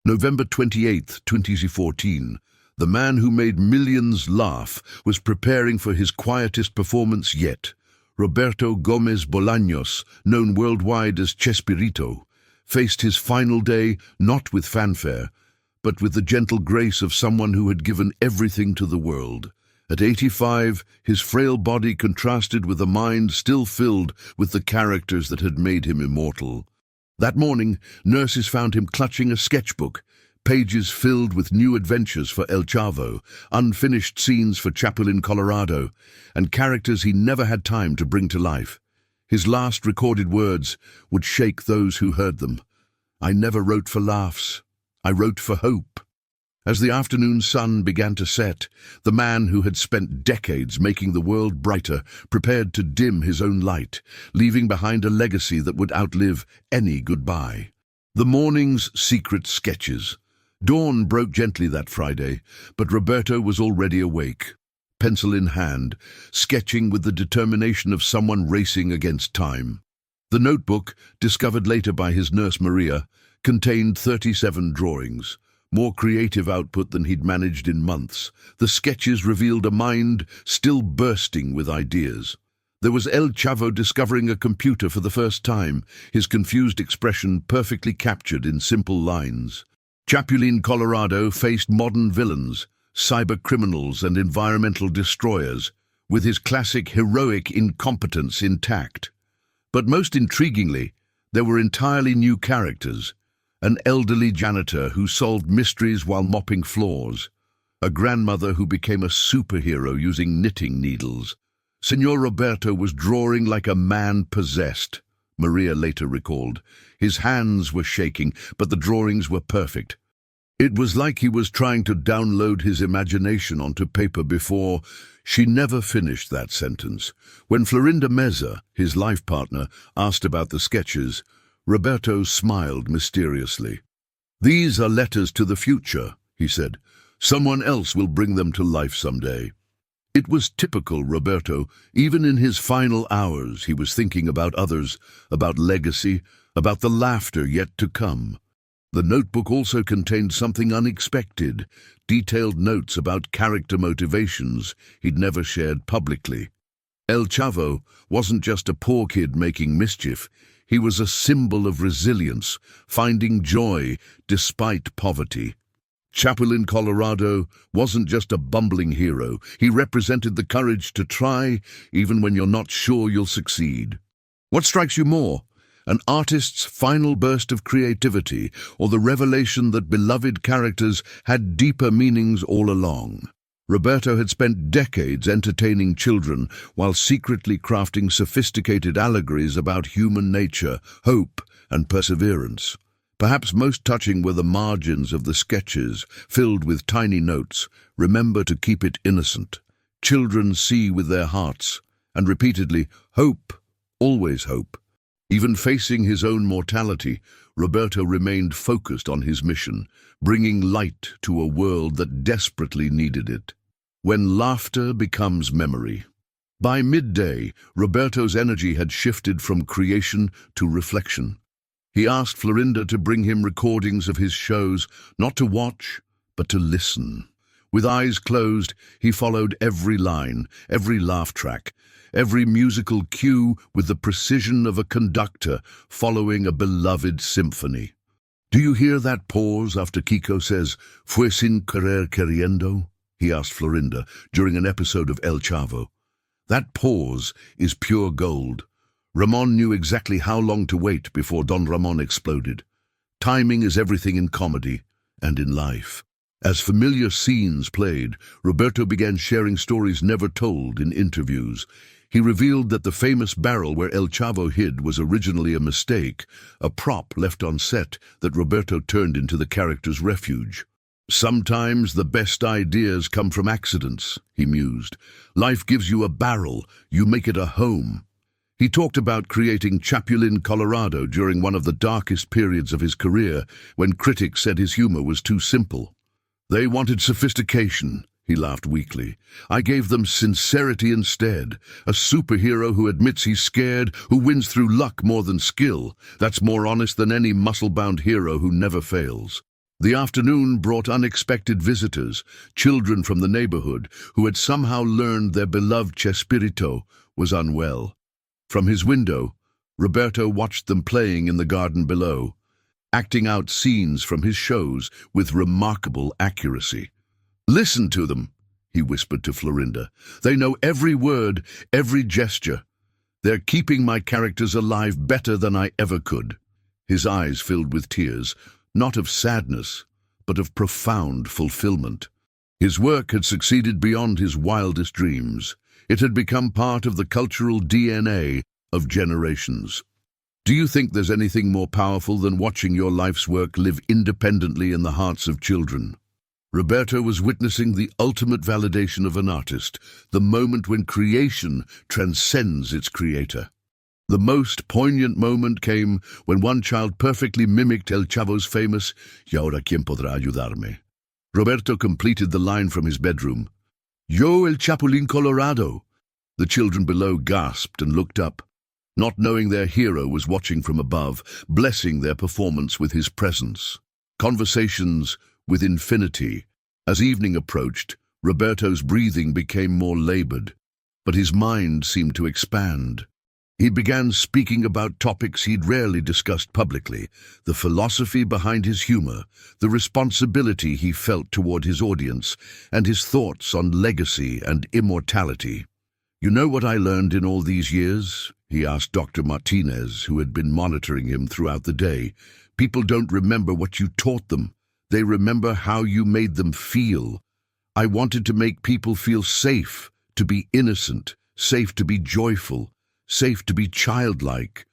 November 28, 2014. The man who made millions laugh was preparing for his quietest performance yet. Roberto Gómez Bolaños, known worldwide as Chespirito, faced his final day not with fanfare, but with the gentle grace of someone who had given everything to the world. At 85, his frail body contrasted with a mind still filled with the characters that had made him immortal. That morning, nurses found him clutching a sketchbook, pages filled with new adventures for El Chavo, unfinished scenes for Chapulín Colorado, and characters he never had time to bring to life. His last recorded words would shake those who heard them. "I never wrote for laughs. I wrote for hope." As the afternoon sun began to set, the man who had spent decades making the world brighter prepared to dim his own light, leaving behind a legacy that would outlive any goodbye. The morning's secret sketches. Dawn broke gently that Friday, but Roberto was already awake, pencil in hand, sketching with the determination of someone racing against time. The notebook, discovered later by his nurse Maria, contained 37 drawings, more creative output than he'd managed in months. The sketches revealed a mind still bursting with ideas. There was El Chavo discovering a computer for the first time, his confused expression perfectly captured in simple lines. Chapulín Colorado faced modern villains, cyber criminals and environmental destroyers, with his classic heroic incompetence intact. But most intriguingly, there were entirely new characters. An elderly janitor who solved mysteries while mopping floors. A grandmother who became a superhero using knitting needles. Señor Roberto was drawing like a man possessed, Maria later recalled. His hands were shaking, but the drawings were perfect. It was like he was trying to download his imagination onto paper before. She never finished that sentence. When Florinda Meza, his life partner, asked about the sketches, Roberto smiled mysteriously. "These are letters to the future," he said. "Someone else will bring them to life someday." It was typical Roberto. Even in his final hours, he was thinking about others, about legacy, about the laughter yet to come. The notebook also contained something unexpected, detailed notes about character motivations he'd never shared publicly. El Chavo wasn't just a poor kid making mischief. He was a symbol of resilience, finding joy despite poverty. Chapulín Colorado wasn't just a bumbling hero. He represented the courage to try, even when you're not sure you'll succeed. What strikes you more? An artist's final burst of creativity, or the revelation that beloved characters had deeper meanings all along? Roberto had spent decades entertaining children while secretly crafting sophisticated allegories about human nature, hope, and perseverance. Perhaps most touching were the margins of the sketches, filled with tiny notes. "Remember to keep it innocent. Children see with their hearts." And repeatedly, "Hope, always hope." Even facing his own mortality, Roberto remained focused on his mission, bringing light to a world that desperately needed it. When laughter becomes memory. By midday, Roberto's energy had shifted from creation to reflection. He asked Florinda to bring him recordings of his shows, not to watch, but to listen. With eyes closed, he followed every line, every laugh track, every musical cue with the precision of a conductor following a beloved symphony. "Do you hear that pause after Kiko says, 'Fue sin querer queriendo'?" he asked Florinda during an episode of El Chavo. "That pause is pure gold." Ramon knew exactly how long to wait before Don Ramon exploded. Timing is everything in comedy and in life. As familiar scenes played, Roberto began sharing stories never told in interviews. He revealed that the famous barrel where El Chavo hid was originally a mistake, a prop left on set that Roberto turned into the character's refuge. "Sometimes the best ideas come from accidents," he mused. "Life gives you a barrel, you make it a home." He talked about creating Chapulín Colorado during one of the darkest periods of his career, when critics said his humor was too simple. "They wanted sophistication," he laughed weakly. "I gave them sincerity instead. A superhero who admits he's scared, who wins through luck more than skill. That's more honest than any muscle-bound hero who never fails." The afternoon brought unexpected visitors, children from the neighborhood who had somehow learned their beloved Chespirito was unwell. From his window, Roberto watched them playing in the garden below, acting out scenes from his shows with remarkable accuracy. "Listen to them," he whispered to Florinda. "They know every word, every gesture. They're keeping my characters alive better than I ever could." His eyes filled with tears, not of sadness, but of profound fulfillment. His work had succeeded beyond his wildest dreams. It had become part of the cultural DNA of generations. Do you think there's anything more powerful than watching your life's work live independently in the hearts of children? Roberto was witnessing the ultimate validation of an artist, the moment when creation transcends its creator. The most poignant moment came when one child perfectly mimicked El Chavo's famous "Y ahora quién podrá ayudarme?" Roberto completed the line from his bedroom. "Yo el Chapulín Colorado!" The children below gasped and looked up, not knowing their hero was watching from above, blessing their performance with his presence. Conversations with infinity. As evening approached, Roberto's breathing became more labored, but his mind seemed to expand. He began speaking about topics he'd rarely discussed publicly, the philosophy behind his humor, the responsibility he felt toward his audience, and his thoughts on legacy and immortality. "You know what I learned in all these years?" he asked Dr. Martinez, who had been monitoring him throughout the day. "People don't remember what you taught them. They remember how you made them feel. I wanted to make people feel safe, to be innocent, safe to be joyful, safe to be childlike."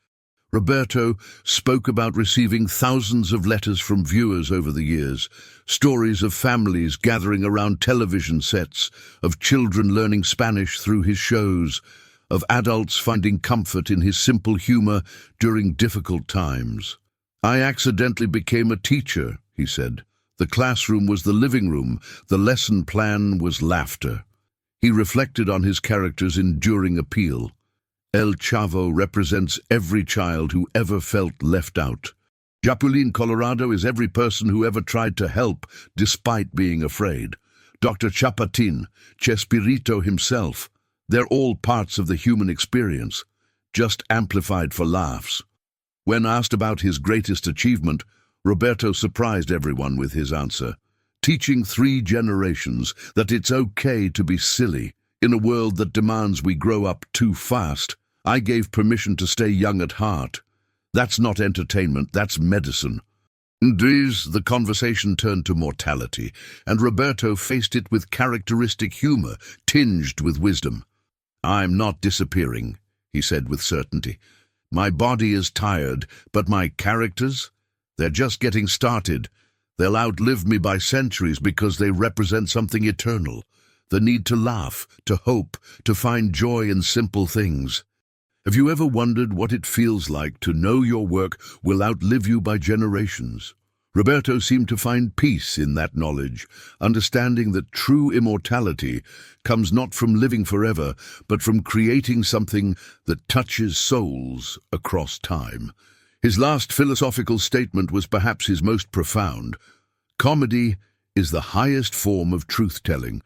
Roberto spoke about receiving thousands of letters from viewers over the years, stories of families gathering around television sets, of children learning Spanish through his shows, of adults finding comfort in his simple humor during difficult times. "I accidentally became a teacher," he said. "The classroom was the living room, the lesson plan was laughter." He reflected on his character's enduring appeal. El Chavo represents every child who ever felt left out. Chapulín Colorado is every person who ever tried to help despite being afraid. Dr. Chapatin, Chespirito himself, they're all parts of the human experience, just amplified for laughs. When asked about his greatest achievement, Roberto surprised everyone with his answer. Teaching 3 generations that it's okay to be silly. In a world that demands we grow up too fast, I gave permission to stay young at heart. That's not entertainment, that's medicine. Indeed, the conversation turned to mortality, and Roberto faced it with characteristic humor, tinged with wisdom. "I'm not disappearing," he said with certainty. "My body is tired, but my characters? They're just getting started. They'll outlive me by centuries because they represent something eternal. The need to laugh, to hope, to find joy in simple things. Have you ever wondered what it feels like to know your work will outlive you by generations?" Roberto seemed to find peace in that knowledge, understanding that true immortality comes not from living forever, but from creating something that touches souls across time. His last philosophical statement was perhaps his most profound. Comedy is the highest form of truth-telling.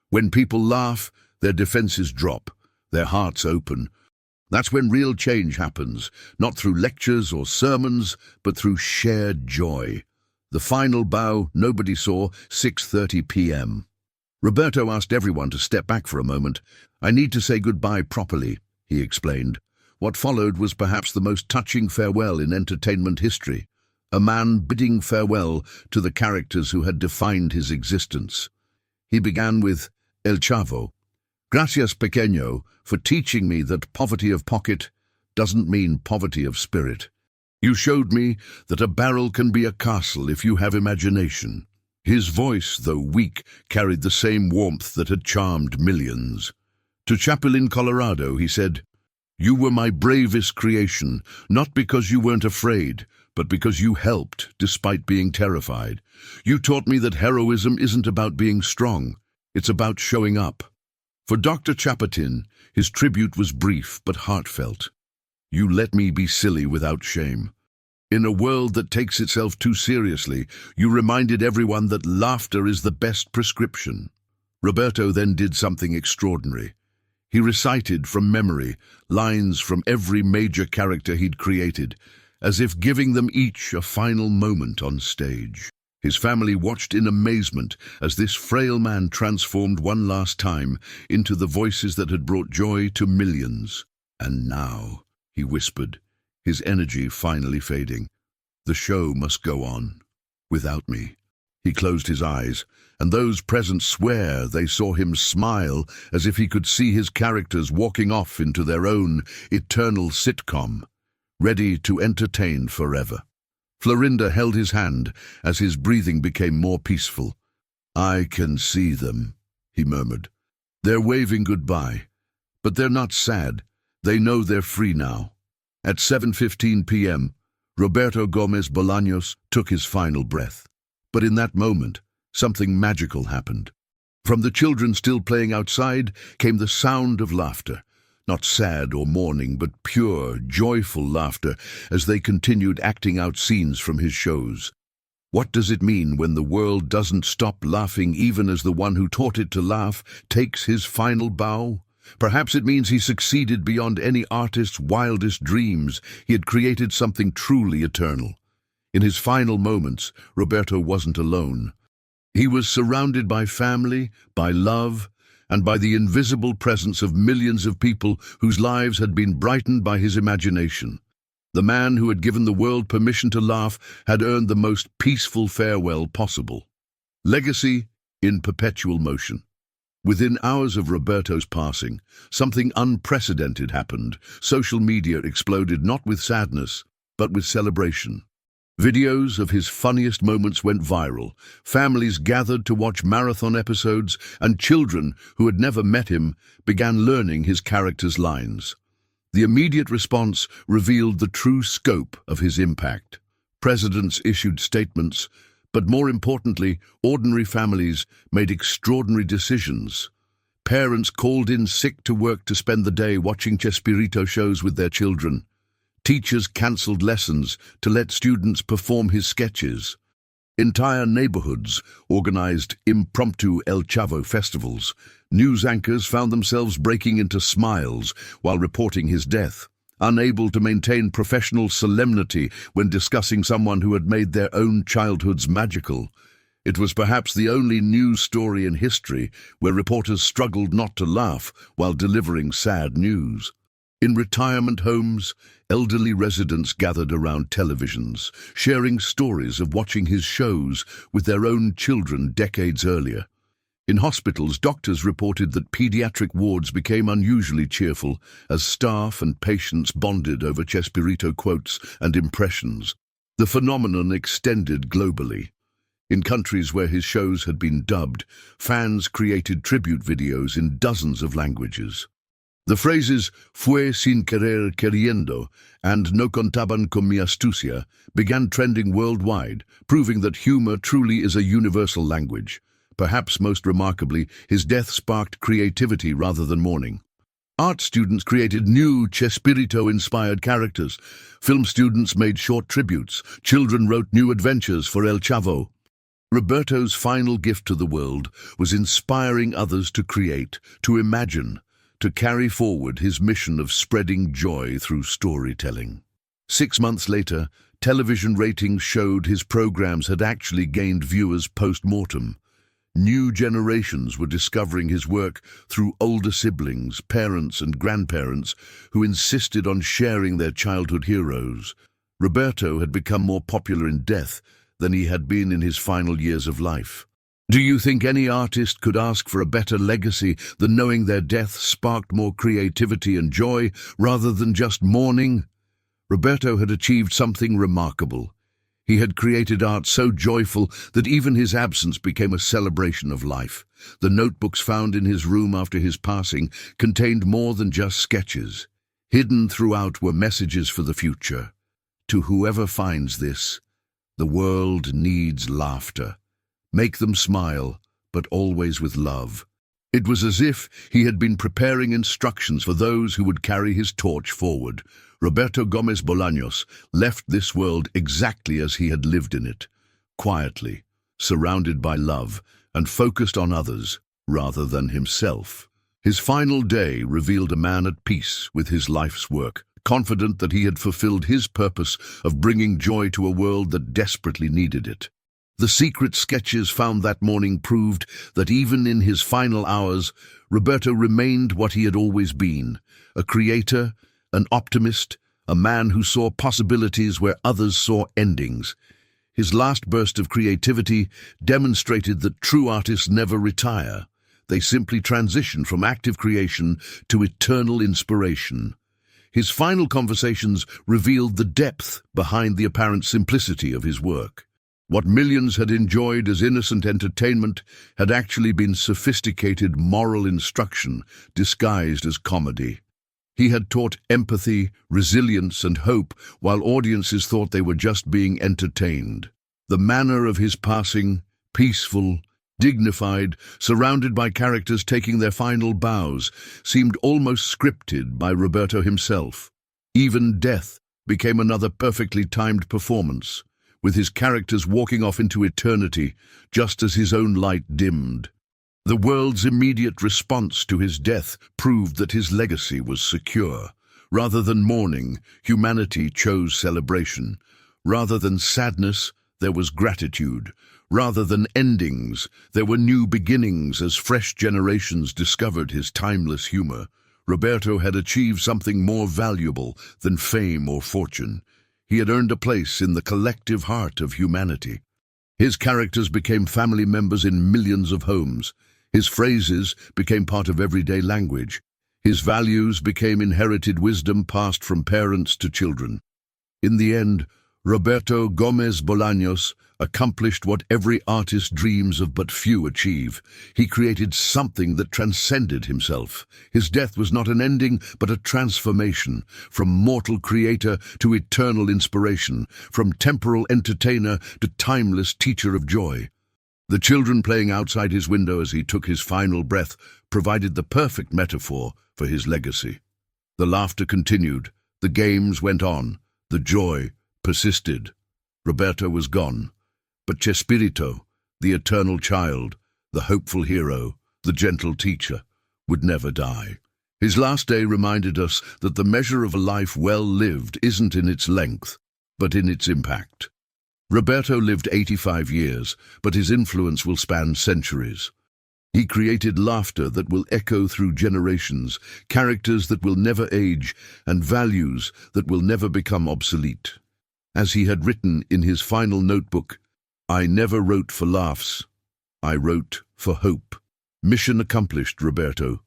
When people laugh, their defenses drop, their hearts open. That's when real change happens, not through lectures or sermons, but through shared joy. The final bow nobody saw, 6:30 p.m. Roberto asked everyone to step back for a moment. "I need to say goodbye properly," he explained. What followed was perhaps the most touching farewell in entertainment history. A man bidding farewell to the characters who had defined his existence. He began with El Chavo. "Gracias, pequeño, for teaching me that poverty of pocket doesn't mean poverty of spirit. You showed me that a barrel can be a castle if you have imagination." His voice, though weak, carried the same warmth that had charmed millions. To Chapulín Colorado, he said, "You were my bravest creation, not because you weren't afraid, but because you helped despite being terrified. You taught me that heroism isn't about being strong, it's about showing up." For Dr. Chapatin, his tribute was brief but heartfelt. "You let me be silly without shame. In a world that takes itself too seriously, you reminded everyone that laughter is the best prescription. Roberto then did something extraordinary. He recited from memory lines from every major character he'd created, as if giving them each a final moment on stage. His family watched in amazement as this frail man transformed one last time into the voices that had brought joy to millions. "And now," he whispered, his energy finally fading, "the show must go on. Without me." He closed his eyes, and those present swear they saw him smile as if he could see his characters walking off into their own eternal sitcom, ready to entertain forever. Florinda held his hand as his breathing became more peaceful. "I can see them," he murmured. "They're waving goodbye, but they're not sad. They know they're free now." At 7:15 p.m., Roberto Gómez Bolaños took his final breath. But in that moment, something magical happened. From the children still playing outside came the sound of laughter. Not sad or mourning, but pure, joyful laughter as they continued acting out scenes from his shows. What does it mean when the world doesn't stop laughing even as the one who taught it to laugh takes his final bow? Perhaps it means he succeeded beyond any artist's wildest dreams. He had created something truly eternal. In his final moments, Roberto wasn't alone. He was surrounded by family, by love, and by the invisible presence of millions of people whose lives had been brightened by his imagination. The man who had given the world permission to laugh had earned the most peaceful farewell possible. Legacy in perpetual motion. Within hours of Roberto's passing, something unprecedented happened. Social media exploded not with sadness, but with celebration. Videos of his funniest moments went viral. Families gathered to watch marathon episodes, and children who had never met him began learning his character's lines. The immediate response revealed the true scope of his impact. Presidents issued statements, but more importantly, ordinary families made extraordinary decisions. Parents called in sick to work to spend the day watching Chespirito shows with their children. Teachers cancelled lessons to let students perform his sketches. Entire neighborhoods organized impromptu El Chavo festivals. News anchors found themselves breaking into smiles while reporting his death, unable to maintain professional solemnity when discussing someone who had made their own childhoods magical. It was perhaps the only news story in history where reporters struggled not to laugh while delivering sad news. In retirement homes, elderly residents gathered around televisions, sharing stories of watching his shows with their own children decades earlier. In hospitals, doctors reported that pediatric wards became unusually cheerful as staff and patients bonded over Chespirito quotes and impressions. The phenomenon extended globally. In countries where his shows had been dubbed, fans created tribute videos in dozens of languages. The phrases "fue sin querer queriendo" and "no contaban con mi astucia" began trending worldwide, proving that humor truly is a universal language. Perhaps most remarkably, his death sparked creativity rather than mourning. Art students created new Chespirito-inspired characters. Film students made short tributes. Children wrote new adventures for El Chavo. Roberto's final gift to the world was inspiring others to create, to imagine, to carry forward his mission of spreading joy through storytelling. 6 months later, television ratings showed his programs had actually gained viewers post-mortem. New generations were discovering his work through older siblings, parents and grandparents who insisted on sharing their childhood heroes. Roberto had become more popular in death than he had been in his final years of life. Do you think any artist could ask for a better legacy than knowing their death sparked more creativity and joy rather than just mourning? Roberto had achieved something remarkable. He had created art so joyful that even his absence became a celebration of life. The notebooks found in his room after his passing contained more than just sketches. Hidden throughout were messages for the future. To whoever finds this, the world needs laughter. Make them smile, but always with love. It was as if he had been preparing instructions for those who would carry his torch forward. Roberto Gómez Bolaños left this world exactly as he had lived in it, quietly, surrounded by love, and focused on others rather than himself. His final day revealed a man at peace with his life's work, confident that he had fulfilled his purpose of bringing joy to a world that desperately needed it. The secret sketches found that morning proved that even in his final hours, Roberto remained what he had always been, a creator, an optimist, a man who saw possibilities where others saw endings. His last burst of creativity demonstrated that true artists never retire. They simply transition from active creation to eternal inspiration. His final conversations revealed the depth behind the apparent simplicity of his work. What millions had enjoyed as innocent entertainment had actually been sophisticated moral instruction disguised as comedy. He had taught empathy, resilience, and hope, while audiences thought they were just being entertained. The manner of his passing, peaceful, dignified, surrounded by characters taking their final bows, seemed almost scripted by Roberto himself. Even death became another perfectly timed performance, with his characters walking off into eternity just as his own light dimmed. The world's immediate response to his death proved that his legacy was secure. Rather than mourning, humanity chose celebration. Rather than sadness, there was gratitude. Rather than endings, there were new beginnings as fresh generations discovered his timeless humor. Roberto had achieved something more valuable than fame or fortune. He had earned a place in the collective heart of humanity. His characters became family members in millions of homes. His phrases became part of everyday language. His values became inherited wisdom passed from parents to children. In the end, Roberto Gómez Bolaños accomplished what every artist dreams of but few achieve. He created something that transcended himself. His death was not an ending, but a transformation, from mortal creator to eternal inspiration, from temporal entertainer to timeless teacher of joy. The children playing outside his window as he took his final breath provided the perfect metaphor for his legacy. The laughter continued, the games went on, the joy persisted. Roberto was gone, but Chespirito, the eternal child, the hopeful hero, the gentle teacher, would never die. His last day reminded us that the measure of a life well lived isn't in its length, but in its impact. Roberto lived 85 years, but his influence will span centuries. He created laughter that will echo through generations, characters that will never age, and values that will never become obsolete. As he had written in his final notebook, "I never wrote for laughs, I wrote for hope." Mission accomplished, Roberto.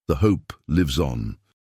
The hope lives on.